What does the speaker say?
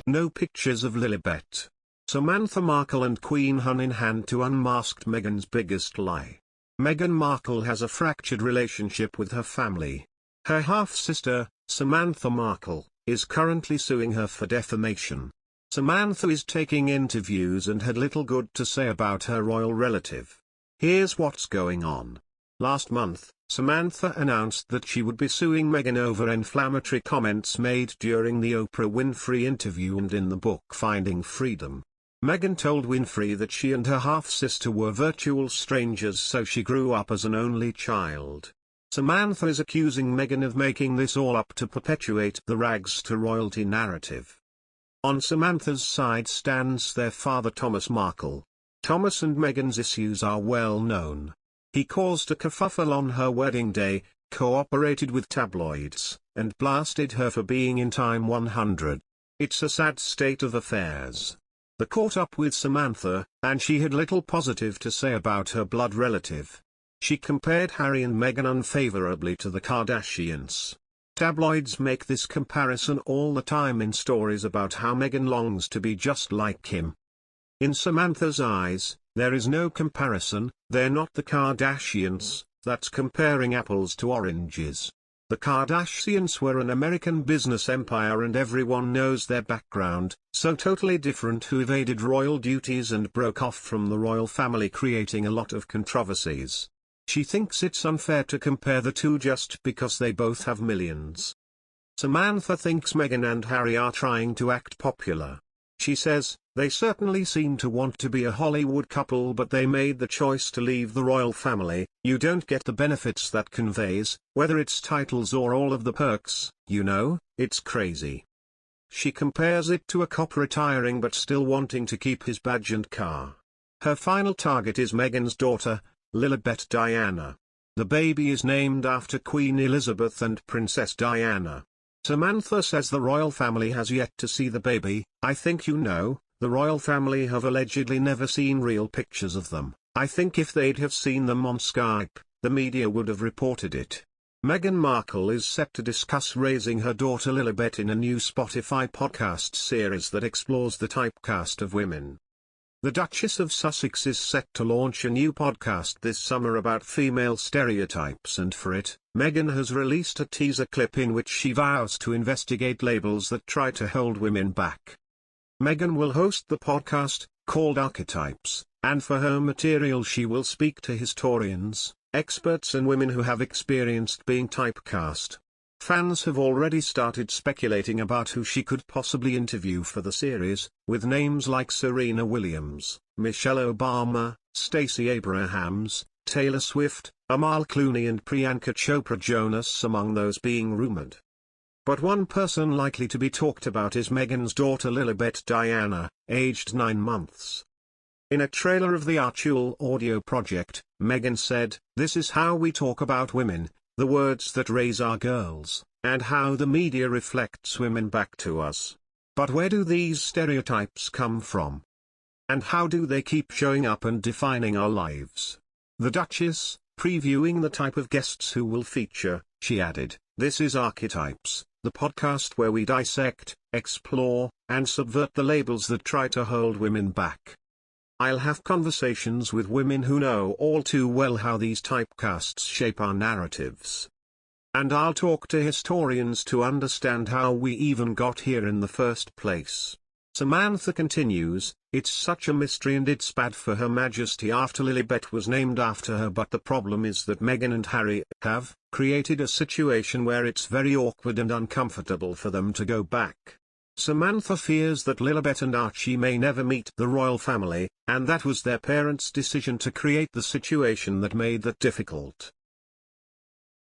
No pictures of Lilibet. Samantha Markle and Queen Hanh in hand to unmasked Meghan's biggest lie. Meghan Markle has a fractured relationship with her family. Her half-sister, Samantha Markle, is currently suing her for defamation. Samantha is taking interviews and had little good to say about her royal relative. Here's what's going on. Last month, Samantha announced that she would be suing Meghan over inflammatory comments made during the Oprah Winfrey interview and in the book Finding Freedom. Meghan told Winfrey that she and her half-sister were virtual strangers, so she grew up as an only child. Samantha is accusing Meghan of making this all up to perpetuate the rags to royalty narrative. On Samantha's side stands their father Thomas Markle. Thomas and Meghan's issues are well known. He caused a kerfuffle on her wedding day, cooperated with tabloids, and blasted her for being in Time 100. It's a sad state of affairs. They caught up with Samantha, and she had little positive to say about her blood relative. She compared Harry and Meghan unfavorably to the Kardashians. Tabloids make this comparison all the time in stories about how Meghan longs to be just like him. In Samantha's eyes, there is no comparison. They're not the Kardashians. That's comparing apples to oranges. The Kardashians were an American business empire and everyone knows their background, so totally different, who evaded royal duties and broke off from the royal family, creating a lot of controversies. She thinks it's unfair to compare the two just because they both have millions. Samantha thinks Meghan and Harry are trying to act popular. She says, "They certainly seem to want to be a Hollywood couple, but they made the choice to leave the royal family. You don't get the benefits that conveys, whether it's titles or all of the perks, you know, it's crazy." She compares it to a cop retiring but still wanting to keep his badge and car. Her final target is Meghan's daughter, Lilibet Diana. The baby is named after Queen Elizabeth and Princess Diana. Samantha says the royal family has yet to see the baby. "I think you know, the royal family have allegedly never seen real pictures of them. I think if they'd have seen them on Skype, the media would have reported it." Meghan Markle is set to discuss raising her daughter Lilibet in a new Spotify podcast series that explores the typecast of women. The Duchess of Sussex is set to launch a new podcast this summer about female stereotypes, and for it, Meghan has released a teaser clip in which she vows to investigate labels that try to hold women back. Meghan will host the podcast, called Archetypes, and for her material she will speak to historians, experts and women who have experienced being typecast. Fans have already started speculating about who she could possibly interview for the series, with names like Serena Williams, Michelle Obama, Stacey Abrams, Taylor Swift, Amal Clooney and Priyanka Chopra Jonas among those being rumored. But one person likely to be talked about is Meghan's daughter Lilibet Diana, aged 9 months. In a trailer of the Archie audio project, Meghan said, "This is how we talk about women, the words that raise our girls, and how the media reflects women back to us. But where do these stereotypes come from? And how do they keep showing up and defining our lives?" The Duchess, previewing the type of guests who will feature, she added, "This is Archetypes, the podcast where we dissect, explore, and subvert the labels that try to hold women back. I'll have conversations with women who know all too well how these typecasts shape our narratives. And I'll talk to historians to understand how we even got here in the first place." Samantha continues, "It's such a mystery and it's bad for Her Majesty after Lilibet was named after her, but the problem is that Meghan and Harry have created a situation where it's very awkward and uncomfortable for them to go back. Samantha fears that Lilibet and Archie may never meet the royal family, and that was their parents' decision to create the situation that made that difficult.